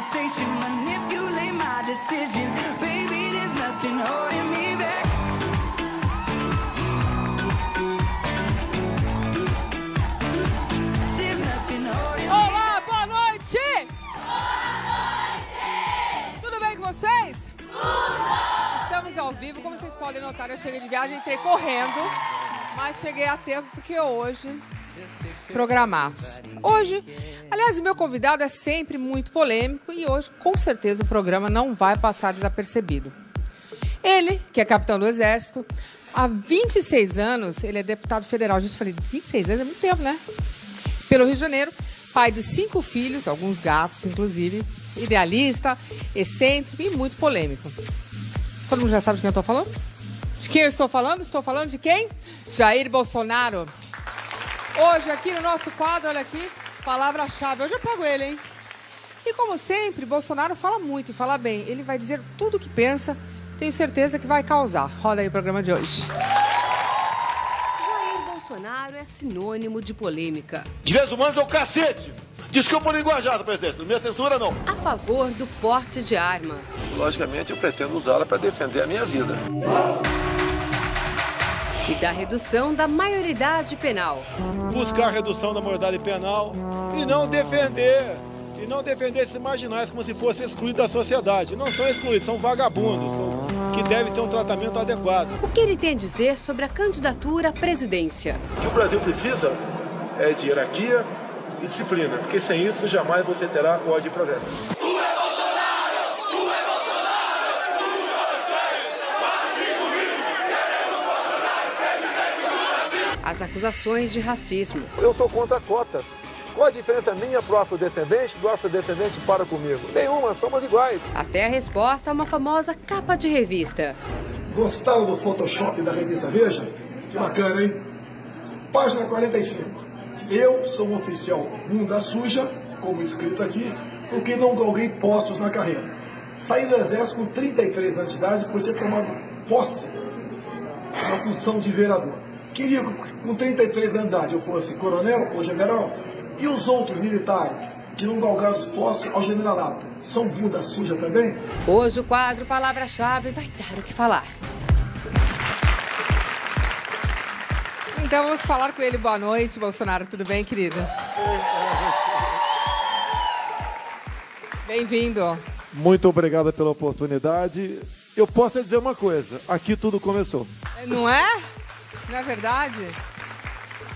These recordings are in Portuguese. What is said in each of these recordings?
temptation, manipulate my decisions. Baby, there's nothing holding me back. There's nothing holding me back. Olá, boa noite! Tudo bem com vocês? Estamos ao vivo, como vocês podem notar, eu cheguei de viagem, entrei correndo, mas cheguei a tempo porque hoje programar. Hoje, aliás, o meu convidado é sempre muito polêmico e hoje, com certeza, o programa não vai passar desapercebido. Ele, que é capitão do Exército, há 26 anos, ele é deputado federal. A gente falei, 26 anos é muito tempo, né? Pelo Rio de Janeiro, pai de 5 filhos, alguns gatos, inclusive, idealista, excêntrico e muito polêmico. Todo mundo já sabe de quem eu estou falando? De quem eu estou falando? Estou falando de quem? Jair Bolsonaro. Hoje, aqui no nosso quadro, olha aqui, palavra-chave. Hoje eu pego ele, hein? E como sempre, Bolsonaro fala muito e fala bem. Ele vai dizer tudo o que pensa, tenho certeza que vai causar. Roda aí o programa de hoje. Jair Bolsonaro é sinônimo de polêmica. Direitos humanos é o cacete! Desculpa o linguajado, presidente. Não me censura, não. A favor do porte de arma. Logicamente, eu pretendo usá-la para defender a minha vida. E da redução da maioridade penal. Buscar a redução da maioridade penal e não defender esses marginais como se fossem excluídos da sociedade. Não são excluídos, são vagabundos, que devem ter um tratamento adequado. O que ele tem a dizer sobre a candidatura à presidência? O que o Brasil precisa é de hierarquia e disciplina, porque sem isso jamais você terá ordem e progresso. As acusações de racismo. Eu sou contra cotas. Qual a diferença minha para o afrodescendente do afrodescendente para comigo? Nenhuma, somos iguais. Até a resposta a uma famosa capa de revista. Gostaram do Photoshop da revista Veja? Que bacana, hein? Página 45. Eu sou um oficial bunda suja, como escrito aqui, porque não galguei postos na carreira. Saí do exército com 33 anos de idade por ter tomado posse na função de vereador. Queria que com 33 anos de idade eu fosse coronel ou general, e os outros militares que não galgaram os postos ao generalato são bunda suja também? Hoje o quadro Palavra-Chave vai dar o que falar. Então vamos falar com ele. Boa noite, Bolsonaro. Tudo bem, querido? Bem-vindo. Muito obrigado pela oportunidade. Eu posso dizer uma coisa, aqui tudo começou. Não é? Não é verdade?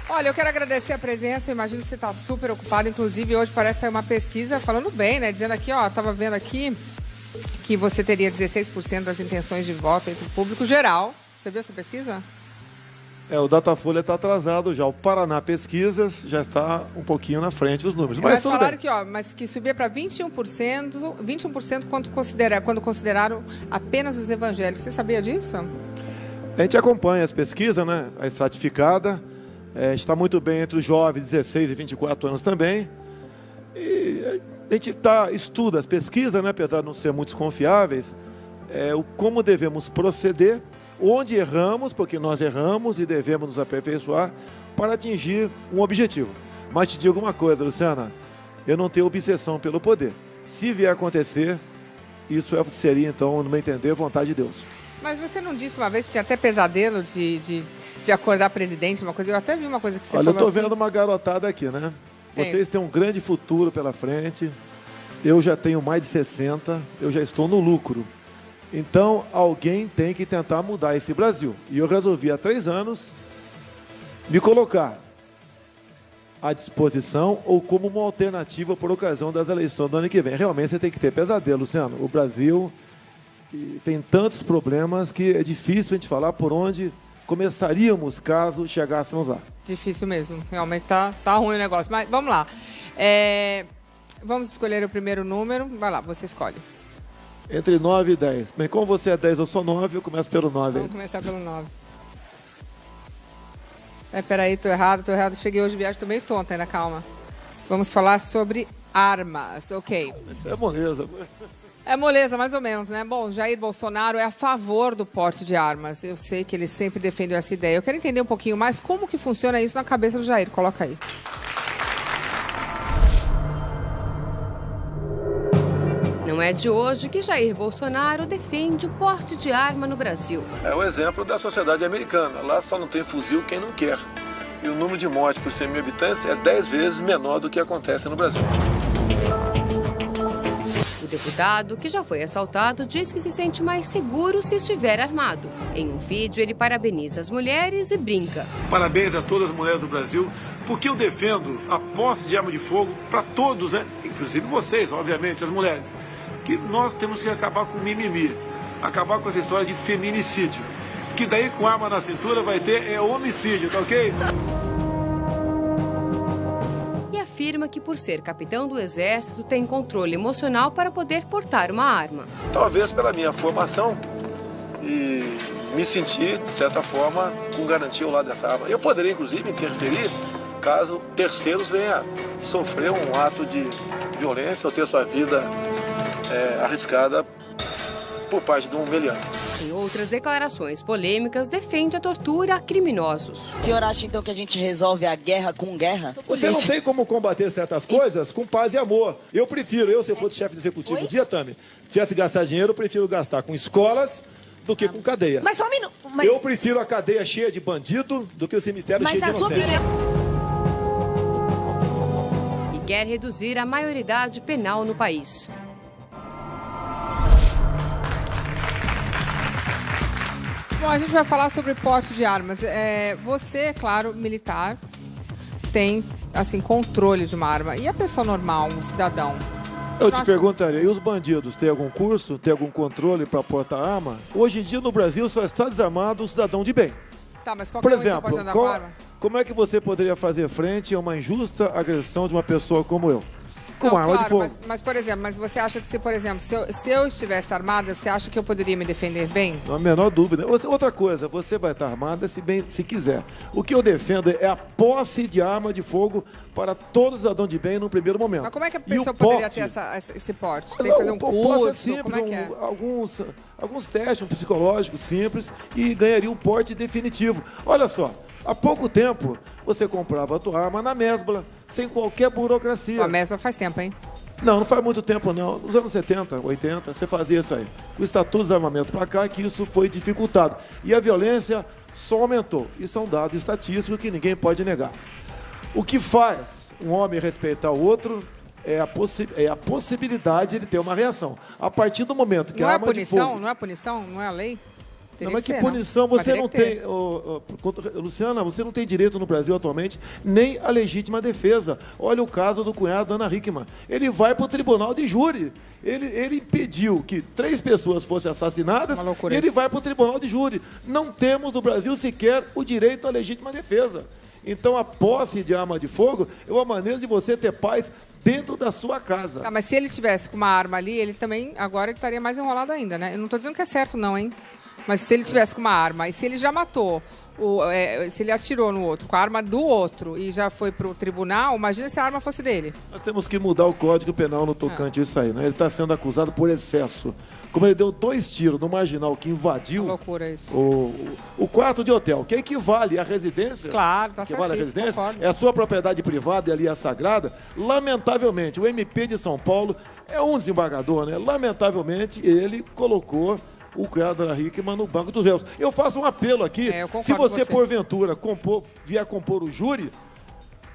Olha, eu quero agradecer a presença, eu imagino que você está super ocupado, inclusive hoje parece sair uma pesquisa falando bem, né? Dizendo aqui, ó, estava vendo aqui que você teria 16% das intenções de voto entre o público geral. Você viu essa pesquisa? O Datafolha está atrasado já, o Paraná Pesquisas já está um pouquinho na frente dos números. Mas tudo falaram bem. que, ó, mas que subia para 21% quando consideraram apenas os evangélicos. Você sabia disso? A gente acompanha as pesquisas, né? A estratificada. Está muito bem entre os jovens, 16 e 24 anos também. E a gente estuda as pesquisas, né? Apesar de não ser muito confiáveis, como devemos proceder, onde erramos, porque nós erramos e devemos nos aperfeiçoar para atingir um objetivo. Mas te digo uma coisa, Luciana, eu não tenho obsessão pelo poder. Se vier a acontecer, isso seria, então, no meu entender, vontade de Deus. Mas você não disse uma vez que tinha até pesadelo de acordar presidente, uma coisa? Eu até vi uma coisa que você falou. Olha, eu estou assim. vendo uma garotada aqui, né? Vocês têm um grande futuro pela frente. Eu já tenho mais de 60, eu já estou no lucro. Então, alguém tem que tentar mudar esse Brasil. E eu resolvi, há 3 anos, me colocar à disposição ou como uma alternativa por ocasião das eleições do ano que vem. Realmente, você tem que ter pesadelo, Luciano. O Brasil tem tantos problemas que é difícil a gente falar por onde começaríamos caso chegássemos lá. Difícil mesmo. Realmente tá ruim o negócio. Mas vamos lá. Vamos escolher o primeiro número. Vai lá, você escolhe. Entre 9 e 10. Bem, como você é 10, eu sou 9, eu começo pelo 9. Vamos começar pelo 9. Peraí, tô errado. Cheguei hoje de viagem, tô meio tonta ainda, calma. Vamos falar sobre armas, ok. Isso é moleza. É moleza, mais ou menos, né? Bom, Jair Bolsonaro é a favor do porte de armas. Eu sei que ele sempre defendeu essa ideia. Eu quero entender um pouquinho mais como que funciona isso na cabeça do Jair. Coloca aí. é de hoje que Jair Bolsonaro defende o porte de arma no Brasil. É o exemplo da sociedade americana. Lá só não tem fuzil quem não quer. E o número de mortes por 100 mil habitantes é 10 vezes menor do que acontece no Brasil. O deputado, que já foi assaltado, diz que se sente mais seguro se estiver armado. Em um vídeo, ele parabeniza as mulheres e brinca. Parabéns a todas as mulheres do Brasil, porque eu defendo a posse de arma de fogo para todos, né? Inclusive vocês, obviamente, as mulheres. Que nós temos que acabar com o mimimi, acabar com essa história de feminicídio. Que daí com arma na cintura vai ter homicídio, tá ok? E afirma que por ser capitão do Exército tem controle emocional para poder portar uma arma. Talvez pela minha formação e me sentir, de certa forma, com garantia ao lado dessa arma. Eu poderia, inclusive, interferir caso terceiros venham sofrer um ato de violência ou ter sua vida arriscada por parte de um meliante. Em outras declarações polêmicas, defende a tortura a criminosos. O senhor acha, então, que a gente resolve a guerra com guerra? Você não tem como combater certas coisas com paz e amor. Eu prefiro, se eu fosse chefe do executivo um dia, Tami, tivesse que gastar dinheiro, eu prefiro gastar com escolas do que com cadeia. Mas só um minuto. Eu prefiro a cadeia cheia de bandido do que o cemitério cheio de inocente. E quer reduzir a maioridade penal no país. Bom, a gente vai falar sobre porte de armas. Você, claro, militar, tem, assim, controle de uma arma. E a pessoa normal, um cidadão? Eu te perguntaria, e os bandidos, tem algum curso, tem algum controle para portar arma? Hoje em dia, no Brasil, só está desarmado o cidadão de bem. Tá, mas por exemplo, como é que você poderia fazer frente a uma injusta agressão de uma pessoa como eu? Com arma de fogo. Mas, por exemplo, você acha que se eu estivesse armada, você acha que eu poderia me defender bem? Não há a menor dúvida. Outra coisa, você vai estar armada se quiser. O que eu defendo é a posse de arma de fogo para todo cidadão de bem no primeiro momento. Mas como é que a pessoa poderia ter esse porte? Tem que fazer um curso? Simples, como é que é? Alguns testes, um psicológico simples, e ganharia um porte definitivo. Olha só. Há pouco tempo, você comprava a tua arma na Mesbla, sem qualquer burocracia. A Mesbla faz tempo, hein? Não faz muito tempo, não. Nos anos 70, 80, você fazia isso aí. O Estatuto do Desarmamento para cá, que isso foi dificultado. E a violência só aumentou. Isso é um dado estatístico que ninguém pode negar. O que faz um homem respeitar o outro é a possibilidade de ter uma reação. A partir do momento que a arma de fogo... Não é punição? Não é a lei? Não, mas que punição você não tem, Luciana, você não tem direito no Brasil atualmente nem a legítima defesa. Olha o caso do cunhado da Ana Hickman. Ele vai para o tribunal de júri. Ele impediu que 3 pessoas fossem assassinadas e ele vai para o tribunal de júri. Não temos no Brasil sequer o direito à legítima defesa. Então a posse de arma de fogo é uma maneira de você ter paz dentro da sua casa. Tá, mas se ele tivesse com uma arma ali, ele também agora estaria mais enrolado ainda, né? Eu não estou dizendo que é certo não, hein? Mas se ele tivesse com uma arma, e se ele já matou, se ele atirou no outro, com a arma do outro, e já foi para o tribunal, imagina se a arma fosse dele. Nós temos que mudar o Código Penal no tocante a isso aí, né? Ele está sendo acusado por excesso. Como ele deu 2 tiros no marginal que invadiu o quarto de hotel, que equivale à residência. Claro, tá certíssimo, é a sua propriedade privada e ali é sagrada. Lamentavelmente, o MP de São Paulo é um desembargador, né? Lamentavelmente, ele colocou o cunhado da Ana Hickman no banco dos réus. Eu faço um apelo aqui, se você, porventura, vier compor o júri,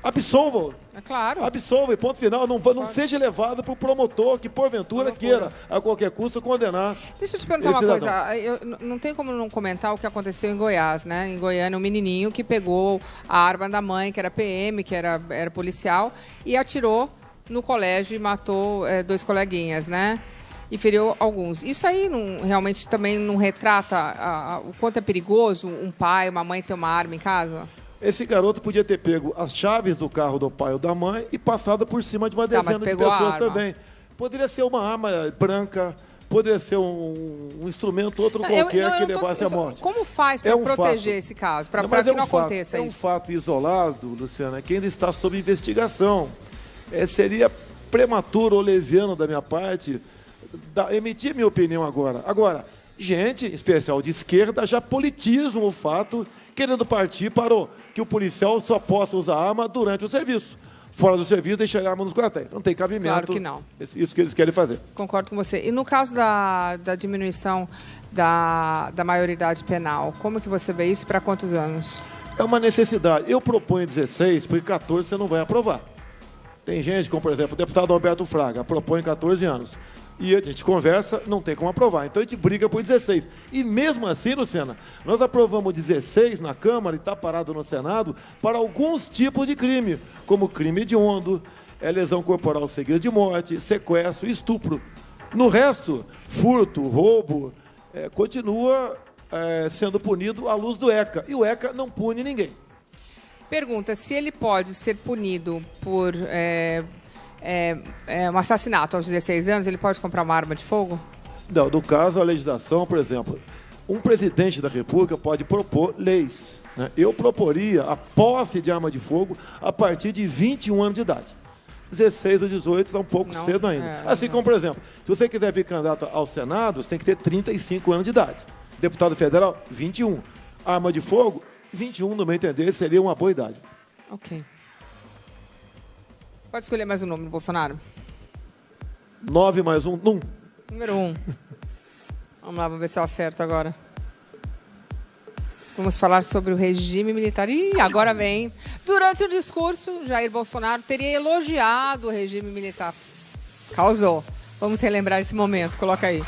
absolva-o. É claro. Absolva, e ponto final. Não seja levado para o promotor que, porventura, queira, a qualquer custo, condenar. Deixa eu te perguntar uma coisa. Não tem como não comentar o que aconteceu em Goiás, né? Em Goiânia, um menininho que pegou a arma da mãe, que era PM, que era policial, e atirou no colégio e matou 2 coleguinhas, né? E feriu alguns. Isso aí realmente também não retrata o quanto é perigoso um pai, uma mãe ter uma arma em casa? Esse garoto podia ter pego as chaves do carro do pai ou da mãe e passado por cima de uma dezena de pessoas também. Poderia ser uma arma branca, poderia ser um instrumento outro qualquer que levasse à morte. Como faz para proteger esse caso, para que não aconteça isso? É um fato isolado, Luciana, que ainda está sob investigação. Seria prematuro ou leviano da minha parte emitir minha opinião agora. Agora, gente, em especial de esquerda, já politizam o fato, querendo partir para que o policial só possa usar arma durante o serviço. fora do serviço, deixar a arma nos quartéis. Não tem cabimento. Claro que não. Isso que eles querem fazer. Concordo com você. E no caso da diminuição da maioridade penal, como que você vê isso, para quantos anos? É uma necessidade. Eu proponho 16, porque 14 você não vai aprovar. Tem gente, como por exemplo o deputado Alberto Fraga, propõe 14 anos. E a gente conversa, não tem como aprovar. Então a gente briga por 16. E mesmo assim, Luciana, nós aprovamos 16 na Câmara e está parado no Senado para alguns tipos de crime, como crime hediondo, lesão corporal seguida de morte, sequestro, estupro. No resto, furto, roubo, continua sendo punido à luz do ECA. E o ECA não pune ninguém. Pergunta, se ele pode ser punido por um assassinato aos 16 anos, ele pode comprar uma arma de fogo? Não, no caso, a legislação, por exemplo, um presidente da República pode propor leis, né? Eu proporia a posse de arma de fogo a partir de 21 anos de idade. 16 ou 18 está um pouco cedo ainda. Assim como, por exemplo, se você quiser vir candidato ao Senado, você tem que ter 35 anos de idade. Deputado federal, 21. Arma de fogo, 21, no meu entender, seria uma boa idade. Ok. Pode escolher mais um nome, Bolsonaro? 9 mais 1, 1. Número 1. Vamos lá, vamos ver se eu acerto agora. Vamos falar sobre o regime militar. Ih, agora vem. Durante o discurso, Jair Bolsonaro teria elogiado o regime militar. Causou. Vamos relembrar esse momento. Coloca aí.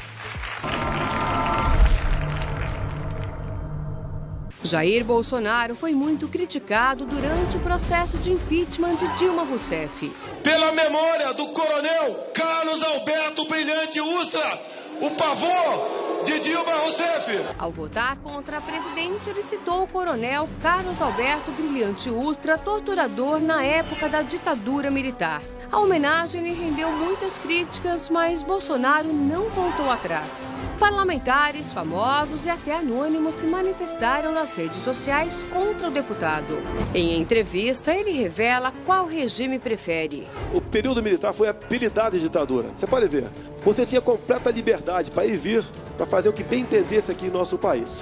Jair Bolsonaro foi muito criticado durante o processo de impeachment de Dilma Rousseff. Pela memória do coronel Carlos Alberto Brilhante Ustra, o pavor de Dilma Rousseff. Ao votar contra a presidente, ele citou o coronel Carlos Alberto Brilhante Ustra, torturador na época da ditadura militar. A homenagem lhe rendeu muitas críticas, mas Bolsonaro não voltou atrás. Parlamentares, famosos e até anônimos se manifestaram nas redes sociais contra o deputado. Em entrevista, ele revela qual regime prefere. O período militar foi apelidado de ditadura. Você pode ver. Você tinha completa liberdade para ir e vir, para fazer o que bem entendesse aqui em nosso país.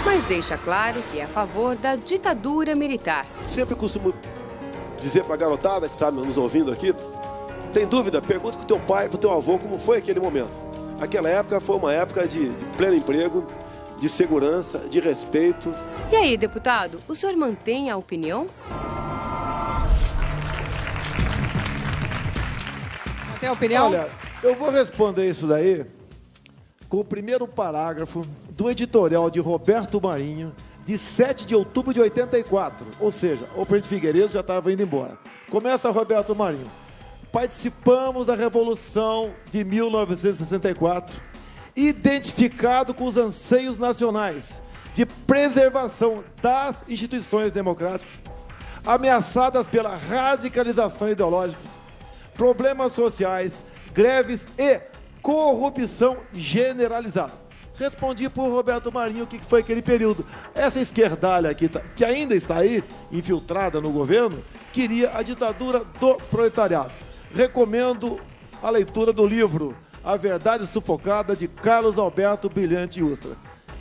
Mas deixa claro que é a favor da ditadura militar. Sempre costumo dizer para a garotada que está nos ouvindo aqui, tem dúvida? Pergunta com o teu pai, para o teu avô, como foi aquele momento. Aquela época foi uma época de pleno emprego, de segurança, de respeito. E aí, deputado, o senhor mantém a opinião? Tem opinião? Olha, eu vou responder isso daí com o primeiro parágrafo do editorial de Roberto Marinho, de 7 de outubro de 84. Ou seja, o presidente Figueiredo já estava indo embora. Começa Roberto Marinho. Participamos da Revolução de 1964, identificado com os anseios nacionais de preservação das instituições democráticas, ameaçadas pela radicalização ideológica, problemas sociais, greves e corrupção generalizada. Respondi por Roberto Marinho o que foi aquele período. Essa esquerdalha aqui, que ainda está aí, infiltrada no governo, queria a ditadura do proletariado. Recomendo a leitura do livro A Verdade Sufocada, de Carlos Alberto Brilhante Ustra.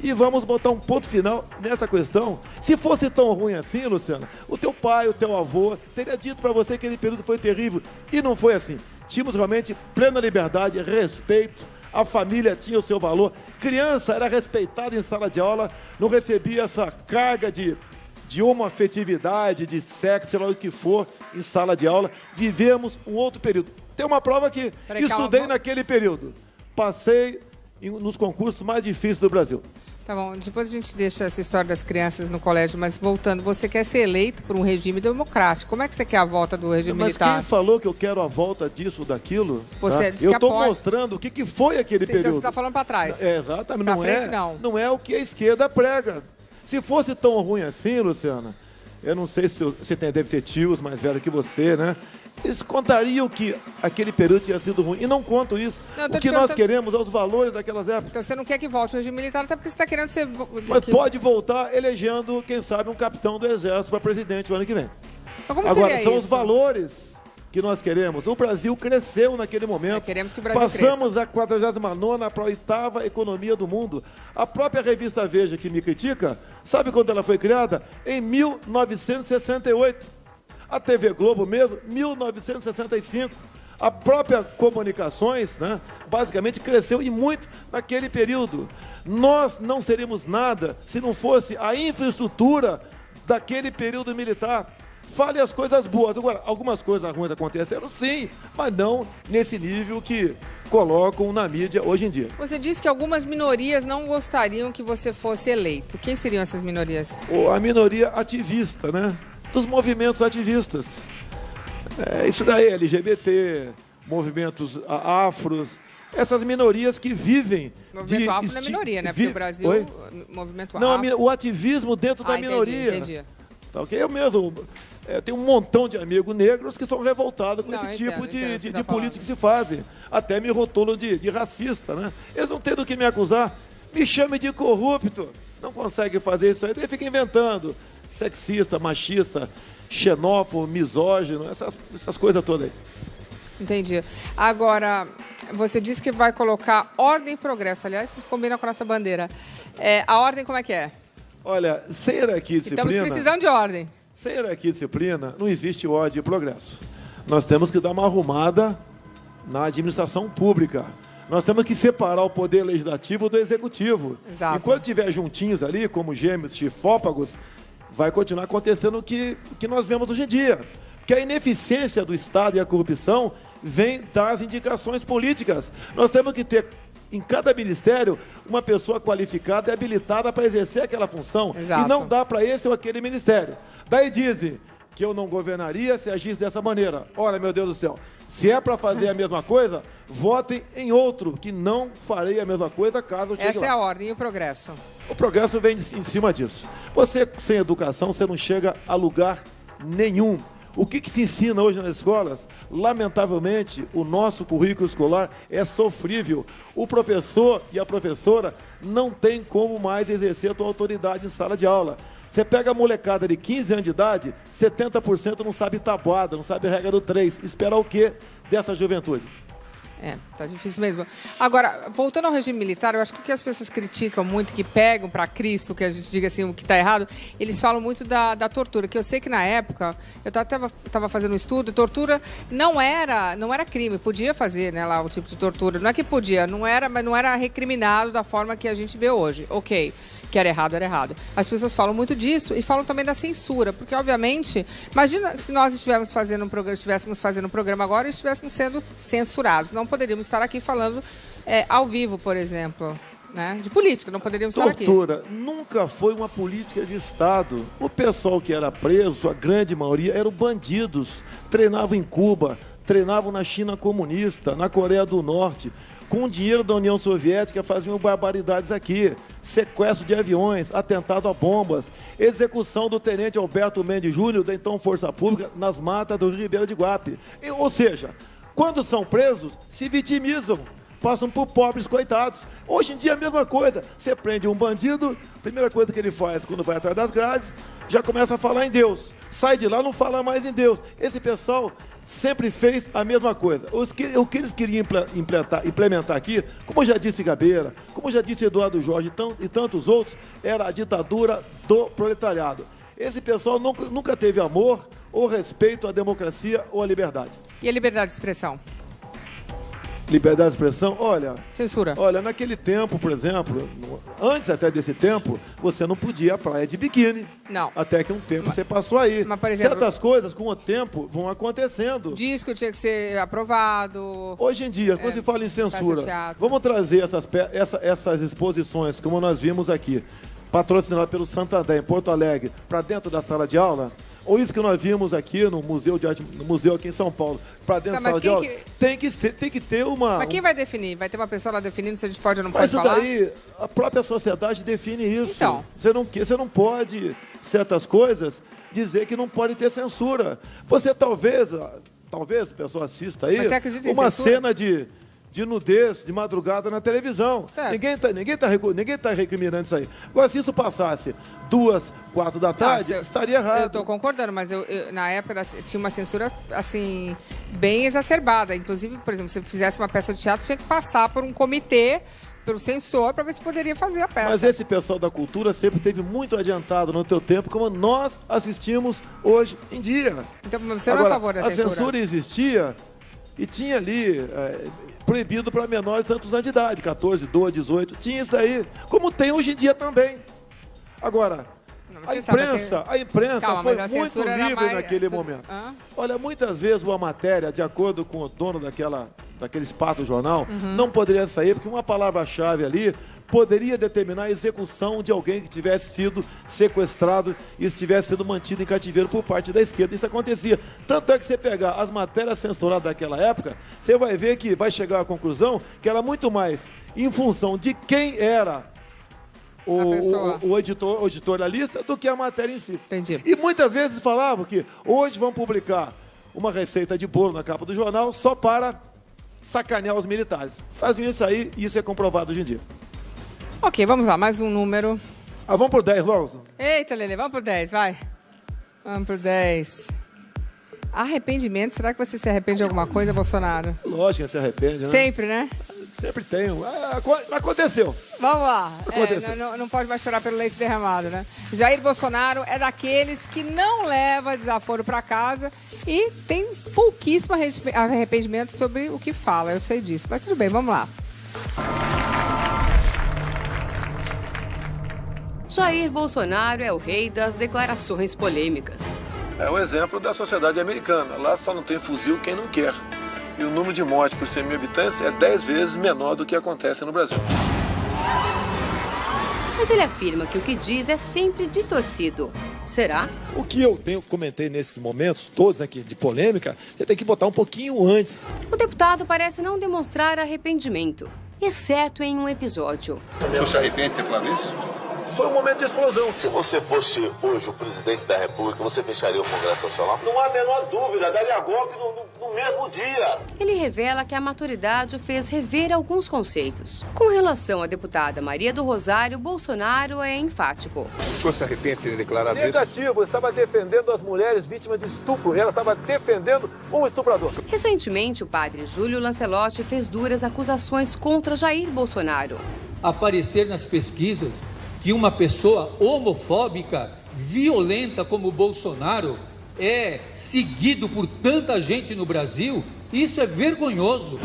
E vamos botar um ponto final nessa questão. Se fosse tão ruim assim, Luciana, o teu pai, o teu avô, teria dito para você que aquele período foi terrível. E não foi assim. Tínhamos realmente plena liberdade, respeito. A família tinha o seu valor. Criança era respeitada em sala de aula, não recebia essa carga de homoafetividade, de sexo, sei lá o que for, em sala de aula. Vivemos um outro período. Tem uma prova que estudei naquele período. Passei nos concursos mais difíceis do Brasil. Tá bom, depois a gente deixa essa história das crianças no colégio, mas voltando, você quer ser eleito por um regime democrático. Como é que você quer a volta do regime militar? Mas quem falou que eu quero a volta disso, daquilo? Você disse que eu estou mostrando o que foi aquele período. Então você está falando para trás. Exatamente. Para frente, não. Não é o que a esquerda prega. Se fosse tão ruim assim, Luciana, eu não sei se você deve ter tios mais velhos que você, né? Eles contariam que aquele período tinha sido ruim. E não contam isso. Não, o que nós queremos é os valores daquelas épocas. Então você não quer que volte o regime militar, até porque você está querendo ser... Mas pode voltar elegendo, quem sabe, um capitão do exército para presidente o ano que vem. Mas como agora, seria são isso? Os valores que nós queremos. O Brasil cresceu naquele momento. Queremos que o Brasil Passamos a 49ª para a 8ª economia do mundo. A própria revista Veja, que me critica, sabe quando ela foi criada? Em 1968. A TV Globo mesmo, 1965. A própria Comunicações, né, basicamente cresceu e muito naquele período. Nós não seríamos nada se não fosse a infraestrutura daquele período militar. Fale as coisas boas. Agora, algumas coisas ruins aconteceram, sim, mas não nesse nível que colocam na mídia hoje em dia. Você disse que algumas minorias não gostariam que você fosse eleito. Quem seriam essas minorias? A minoria ativista, né? Dos movimentos ativistas. Isso daí, LGBT, movimentos afros, essas minorias que vivem... Movimento afro não é minoria, né? Porque o Brasil, Oi? movimento não, afro... o ativismo dentro da minoria. Entendi. Tá, ok? Eu mesmo tenho um montão de amigos negros que são revoltados com esse tipo de política que se fazem. Até me rotulam de racista, né? Eles não têm do que me acusar. Me chamem de corrupto. Não conseguem fazer isso aí, daí fica inventando. Sexista, machista, xenófobo, misógino, essas coisas todas aí. Entendi. Agora, você disse que vai colocar ordem e progresso. Aliás, combina com a nossa bandeira. A ordem como é que é? Olha, sem hierarquia e disciplina... Estamos precisando de ordem. Sem hierarquia e disciplina, não existe ordem e progresso. Nós temos que dar uma arrumada na administração pública. Nós temos que separar o poder legislativo do executivo. Exato. Enquanto estiver juntinhos ali, como gêmeos, chifópagos, vai continuar acontecendo o que nós vemos hoje em dia. Porque a ineficiência do Estado e a corrupção vem das indicações políticas. Nós temos que ter, em cada ministério, uma pessoa qualificada e habilitada para exercer aquela função. Exato. E não dá para esse ou aquele ministério. Daí dizem que eu não governaria se agisse dessa maneira. Olha, meu Deus do céu, se é para fazer a mesma coisa, votem em outro, que não farei a mesma coisa caso eu chegue Essa lá. é a ordem e o progresso. O progresso vem em cima disso. Você, sem educação, você não chega a lugar nenhum. O que se ensina hoje nas escolas? Lamentavelmente, o nosso currículo escolar é sofrível. O professor e a professora não tem como mais exercer a sua autoridade em sala de aula. Você pega a molecada de 15 anos de idade, 70% não sabe tabuada, não sabe a regra do 3. Espera o quê dessa juventude? Tá difícil mesmo. Agora, voltando ao regime militar, eu acho que o que as pessoas criticam muito, que pegam para Cristo, que a gente diga assim, o que está errado, eles falam muito da tortura, que eu sei que na época, eu estava fazendo um estudo, tortura não era crime, podia fazer, né, lá o tipo de tortura, não é que podia, mas não era recriminado da forma que a gente vê hoje. Ok, que era errado, era errado. As pessoas falam muito disso e falam também da censura, porque obviamente, imagina se nós estivéssemos fazendo um programa agora e estivéssemos sendo censurados, não poderíamos estar aqui falando ao vivo, por exemplo, né? De política, não poderíamos estar aqui. Tortura nunca foi uma política de Estado. O pessoal que era preso, a grande maioria, eram bandidos. Treinavam em Cuba, treinavam na China comunista, na Coreia do Norte. Com o dinheiro da União Soviética faziam barbaridades aqui. Sequestro de aviões, atentado a bombas, execução do tenente Alberto Mendes Júnior, da então Força Pública, nas matas do Rio Ribeira de Guape. Ou seja, quando são presos, se vitimizam, passam por pobres coitados. Hoje em dia é a mesma coisa. Você prende um bandido, a primeira coisa que ele faz quando vai atrás das grades, já começa a falar em Deus. Sai de lá, não fala mais em Deus. Esse pessoal sempre fez a mesma coisa. O que eles queriam implementar aqui, como já disse Gabeira, como já disse Eduardo Jorge e tantos outros, era a ditadura do proletariado. Esse pessoal nunca teve amor ou respeito à democracia ou à liberdade. E a liberdade de expressão? Liberdade de expressão, olha... Censura. Olha, naquele tempo, por exemplo, antes até desse tempo, você não podia ir à praia de biquíni. Não. Até que um tempo você passou aí. Mas, por exemplo... Certas coisas, com o tempo, vão acontecendo. Disco tinha que ser aprovado. Hoje em dia, quando se fala em censura, teatro. vamos trazer essas exposições, como nós vimos aqui, patrocinado pelo Santander, em Porto Alegre, para dentro da sala de aula... Ou isso que nós vimos aqui no museu aqui em São Paulo, para dentro da sala de aula, tem que ter uma... Mas quem vai definir? Vai ter uma pessoa lá definindo se a gente pode ou não pode falar? Mas daí, a própria sociedade define isso. Então. Você não pode, certas coisas, dizer que não pode ter censura. Você talvez a pessoa assista aí, uma cena de nudez de madrugada na televisão. Certo. Ninguém tá recriminando isso aí. Agora, se isso passasse 2, 4 da tarde, estaria errado. Eu estou concordando, mas na época tinha uma censura assim bem exacerbada. Inclusive, por exemplo, se fizesse uma peça de teatro, tinha que passar por um comitê pelo censor para ver se poderia fazer a peça. Mas esse pessoal da cultura sempre teve muito adiantado no teu tempo, como nós assistimos hoje em dia. Então você não é a favor da censura? A censura existia e tinha ali proibido para menores tantos anos de idade, 14, 12, 18, tinha isso aí, como tem hoje em dia também. Agora, a imprensa Calma, foi mas a muito censura era livre mais- naquele tudo- momento. Hã? Olha, muitas vezes uma matéria, de acordo com o dono daquele espaço do jornal, não poderia sair, porque uma palavra-chave ali poderia determinar a execução de alguém que tivesse sido sequestrado e estivesse sendo mantido em cativeiro por parte da esquerda. Isso acontecia. Tanto é que você pegar as matérias censuradas daquela época, você vai ver que vai chegar à conclusão que era muito mais em função de quem era o editorialista do que a matéria em si. Entendi. E muitas vezes falavam que hoje vão publicar uma receita de bolo na capa do jornal só para sacanear os militares. Faziam isso aí e isso é comprovado hoje em dia. Ok, vamos lá, mais um número. Vamos por 10 logo? Eita, Lelê, vamos por 10, vai. Vamos por 10. Arrependimento, será que você se arrepende de alguma coisa, Bolsonaro? Lógico que se arrepende, né? Sempre, né? Sempre tem. Aconteceu. Vamos lá. Aconteceu. Não pode mais chorar pelo leite derramado, né? Jair Bolsonaro é daqueles que não leva desaforo para casa e tem pouquíssimo arrependimento sobre o que fala. Eu sei disso, mas tudo bem, vamos lá. Jair Bolsonaro é o rei das declarações polêmicas. É o exemplo da sociedade americana. Lá só não tem fuzil quem não quer. E o número de mortes por 100 mil habitantes é 10 vezes menor do que acontece no Brasil. Mas ele afirma que o que diz é sempre distorcido. Será? O que eu comentei nesses momentos todos aqui de polêmica, você tem que botar um pouquinho antes. O deputado parece não demonstrar arrependimento, exceto em um episódio. O senhor se arrepende de ter falado isso? Foi um momento de explosão. Se você fosse hoje o presidente da República, você fecharia o Congresso Nacional? Não há a menor dúvida, daria golpe no mesmo dia. Ele revela que a maturidade o fez rever alguns conceitos. Com relação à deputada Maria do Rosário, Bolsonaro é enfático. O senhor se arrepende de ter declarado isso? Negativo, eu estava defendendo as mulheres vítimas de estupro. Ela estava defendendo um estuprador. Recentemente, o padre Júlio Lancelotti fez duras acusações contra Jair Bolsonaro. Aparecer nas pesquisas que uma pessoa homofóbica, violenta como Bolsonaro, é seguido por tanta gente no Brasil, isso é vergonhoso.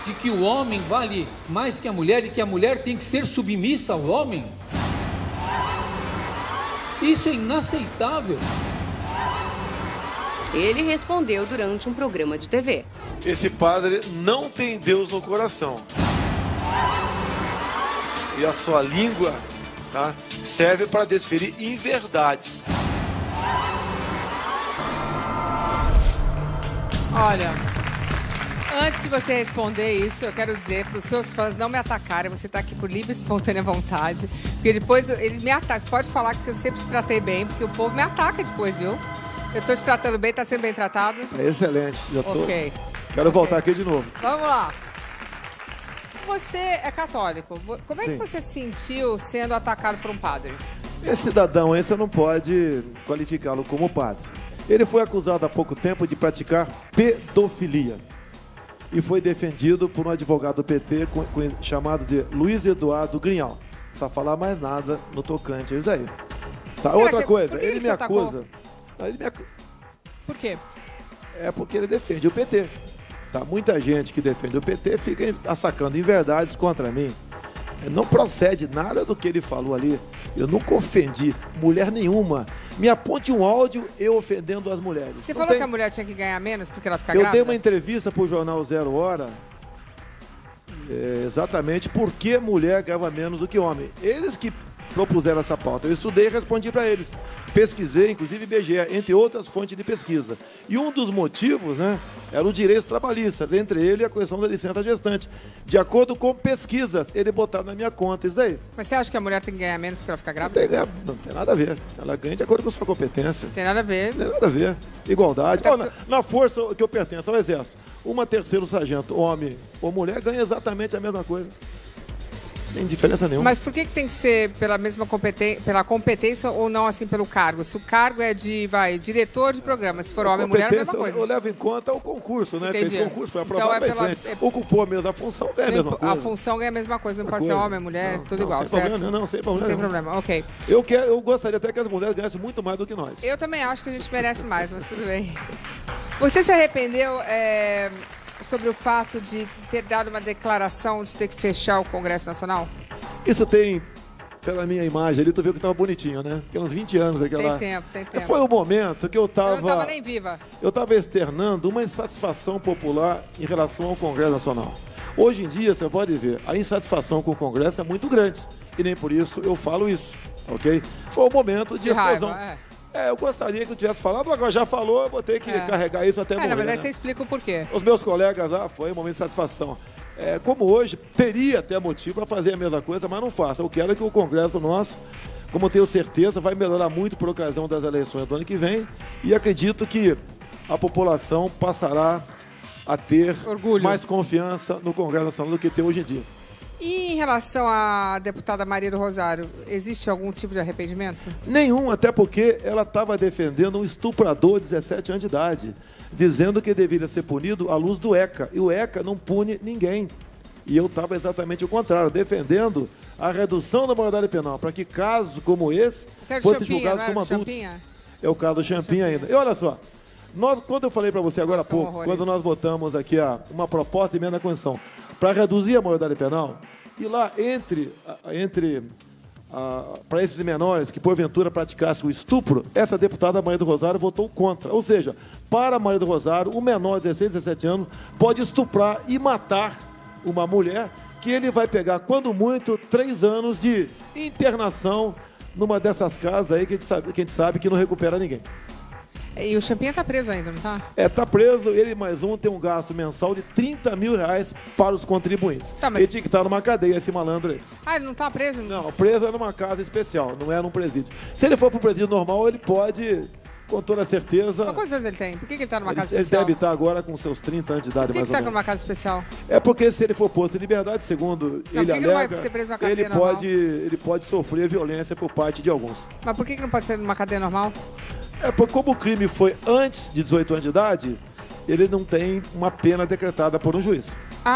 De que o homem vale mais que a mulher e que a mulher tem que ser submissa ao homem. Isso é inaceitável. Ele respondeu durante um programa de TV. Esse padre não tem Deus no coração. E a sua língua, tá, serve para desferir inverdades. Olha, antes de você responder isso, eu quero dizer para os seus fãs não me atacarem. Você está aqui por livre e espontânea vontade. Porque depois eles me atacam. Você pode falar que eu sempre te tratei bem, porque o povo me ataca depois, viu? Eu estou te tratando bem, está sendo bem tratado? É excelente. Já tô... Ok. Quero voltar aqui de novo. Vamos lá. Você é católico. Como é que Sim. você se sentiu sendo atacado por um padre? Esse cidadão aí, você não pode qualificá-lo como padre. Ele foi acusado há pouco tempo de praticar pedofilia. E foi defendido por um advogado do PT chamado de Luiz Eduardo Grinhal. Não precisa falar mais nada no tocante a isso aí. Tá, outra coisa, por que ele te me atacou? acusa. Por quê? É porque ele defende o PT. Tá? Muita gente que defende o PT fica assacando inverdades contra mim. Não procede nada do que ele falou ali. Eu nunca ofendi mulher nenhuma. Me aponte um áudio eu ofendendo as mulheres. Você Não falou tem- que a mulher tinha que ganhar menos porque ela fica Eu grávida? dei uma entrevista para o jornal Zero Hora, exatamente por que mulher ganhava menos do que homem. Eles que propuseram essa pauta. Eu estudei e respondi para eles. Pesquisei, inclusive IBGE, entre outras fontes de pesquisa. E um dos motivos, né, era o direito trabalhistas, entre ele e a questão da licença gestante. De acordo com pesquisas, ele botaram na minha conta isso daí. Mas você acha que a mulher tem que ganhar menos porque ela fica grávida? Não tem nada a ver. Ela ganha de acordo com a sua competência. Tem nada a ver. Não tem nada a ver. Igualdade. Ó, na força que eu pertenço ao Exército, uma terceiro sargento, homem ou mulher, ganha exatamente a mesma coisa. Tem diferença nenhuma. Mas por que tem que ser pela mesma competência ou não assim pelo cargo? Se o cargo é de, diretor de programa, se for homem ou mulher, é a mesma coisa. Eu levo em conta o concurso, né? Entendi. Fez concurso, foi aprovado, então ocupou a mesma função, ganha a mesma coisa. A função ganha a mesma coisa, não pode ser homem, mulher, tudo igual, sem certo? Problema, sem problema. Não tem problema, ok. Eu gostaria até que as mulheres ganhassem muito mais do que nós. Eu também acho que a gente merece mais, mas tudo bem. Você se arrependeu sobre o fato de ter dado uma declaração de ter que fechar o Congresso Nacional? Isso tem, pela minha imagem ali, tu viu que tava bonitinho, né? Tem uns 20 anos aquela... Tem tempo. Foi o momento que eu tava... Eu não tava nem viva. Eu tava externando uma insatisfação popular em relação ao Congresso Nacional. Hoje em dia, você pode ver, a insatisfação com o Congresso é muito grande. E nem por isso eu falo isso, ok? Foi o momento de explosão. Raiva, eu gostaria que eu tivesse falado, agora já falou, eu vou ter que carregar isso até morrer. Mas aí né? você explica o porquê. Os meus colegas lá, foi um momento de satisfação. Como hoje, teria até motivo para fazer a mesma coisa, mas não faço. Eu quero que o Congresso nosso, como eu tenho certeza, vai melhorar muito por ocasião das eleições do ano que vem. E acredito que a população passará a ter mais confiança no Congresso Nacional do que tem hoje em dia. E em relação à deputada Maria do Rosário, existe algum tipo de arrependimento? Nenhum, até porque ela estava defendendo um estuprador de 17 anos de idade, dizendo que deveria ser punido à luz do ECA. E o ECA não pune ninguém. E eu estava exatamente o contrário, defendendo a redução da maioridade penal, para que casos como esse fossem julgados como adultos. É o caso do Champinha ainda. E olha só, quando eu falei para você agora há pouco, quando nós votamos aqui uma proposta de emenda à Constituição para reduzir a maioridade penal, e lá para esses menores que porventura praticassem o estupro, essa deputada Maria do Rosário votou contra. Ou seja, para a Maria do Rosário, o menor de 16, 17 anos pode estuprar e matar uma mulher que ele vai pegar, quando muito, 3 anos de internação numa dessas casas aí que a gente sabe que não recupera ninguém. E o Champinha tá preso ainda, não tá? Tá preso, ele mais um tem um gasto mensal de R$30 mil para os contribuintes. Mas... Ele tinha que estar numa cadeia, esse malandro aí. Ele não tá preso? Não, preso é numa casa especial, não é num presídio. Se ele for pro presídio normal, ele pode, com toda certeza... Mas quantos anos ele tem? Por que ele tá numa casa especial? Ele deve estar agora com seus 30 anos de idade, mais ou menos. Por que ele tá numa casa especial? É porque se ele for posto em liberdade, segundo ele alega, não vai ser preso na cadeia normal? Ele pode sofrer violência por parte de alguns. Mas por que não pode ser numa cadeia normal? Porque como o crime foi antes de 18 anos de idade, ele não tem uma pena decretada por um juiz.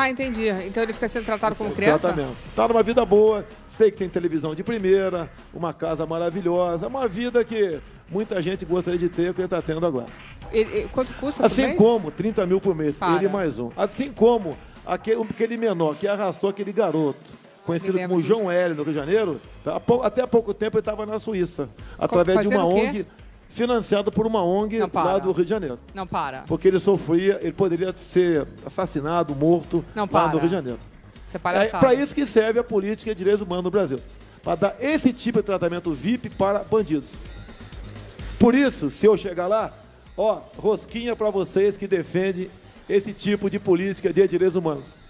Entendi. Então ele fica sendo tratado como criança? Exatamente. Tá numa vida boa, sei que tem televisão de primeira, uma casa maravilhosa, uma vida que muita gente gostaria de ter, o que ele está tendo agora. Quanto custa por mês? Assim como 30 mil por mês, ele mais um. Assim como aquele menor que arrastou aquele garoto, conhecido como João Hélio, no Rio de Janeiro, até há pouco tempo ele estava na Suíça, através de uma ONG... financiado por uma ONG lá do Rio de Janeiro. Não para. Porque ele poderia ser assassinado, morto lá no Rio de Janeiro. Isso é palhaçada. Para isso que serve a política de direitos humanos no Brasil. Para dar esse tipo de tratamento VIP para bandidos. Por isso, se eu chegar lá, rosquinha para vocês que defendem esse tipo de política de direitos humanos.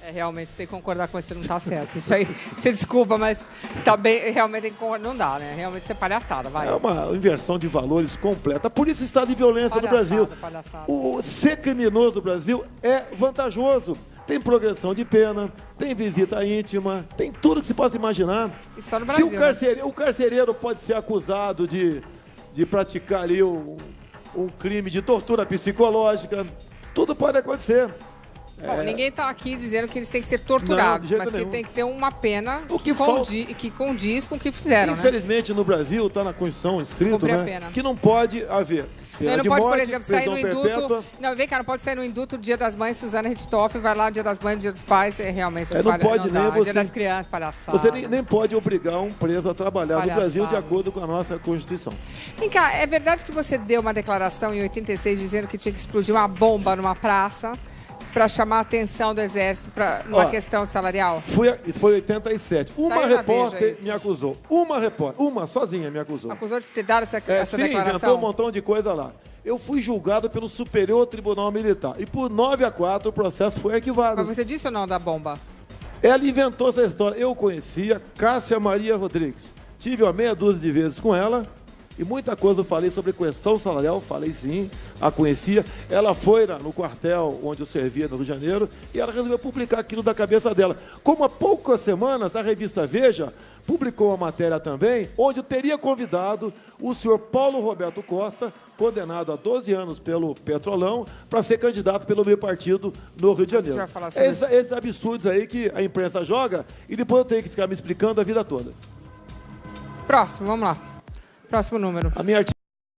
Realmente, você tem que concordar com você, não tá certo. Isso aí, você desculpa, mas tá bem, realmente tem que concordar. Não dá, né? Realmente isso é palhaçada, vai. É uma inversão de valores completa. Por isso, o estado de violência no Brasil. O ser criminoso no Brasil é vantajoso. Tem progressão de pena, tem visita íntima, tem tudo que se possa imaginar. E só no Brasil, o carcereiro pode ser acusado de praticar ali um crime de tortura psicológica, tudo pode acontecer. Bom, ninguém está aqui dizendo que eles têm que ser torturados, mas que tem que ter uma pena que condiz com o que fizeram. Infelizmente, no Brasil, está na Constituição escrito, né, que não pode haver pena não de pode, morte, por exemplo, sair no induto. Perpétua. Não, vem cá, não pode sair no induto do Dia das Mães, Suzana Richthofen, vai lá no Dia das Mães, no Dia dos Pais, realmente não pode não nem dá. você. Dia das Crianças, palhaçada. Você nem pode obrigar um preso a trabalhar no Brasil de acordo com a nossa Constituição. Vem cá, é verdade que você deu uma declaração em 86 dizendo que tinha que explodir uma bomba numa praça para chamar a atenção do Exército para uma questão salarial? Foi em 87. Uma repórter me acusou. Uma sozinha me acusou. Acusou de ter dado essa declaração? Sim, inventou um montão de coisa lá. Eu fui julgado pelo Superior Tribunal Militar. E por 9-4 o processo foi arquivado. Mas você disse ou não da bomba? Ela inventou essa história. Eu conhecia Cássia Maria Rodrigues. Tive uma meia dúzia de vezes com ela e muita coisa eu falei sobre questão salarial, falei sim, a conhecia. Ela foi no quartel onde eu servia no Rio de Janeiro e ela resolveu publicar aquilo da cabeça dela. Como há poucas semanas a revista Veja publicou uma matéria também, onde eu teria convidado o senhor Paulo Roberto Costa, condenado a 12 anos pelo Petrolão, para ser candidato pelo meu partido no Rio de Janeiro. Vai falar sobre isso. Esses absurdos aí que a imprensa joga e depois eu tenho que ficar me explicando a vida toda. Próximo, vamos lá. Próximo número. A minha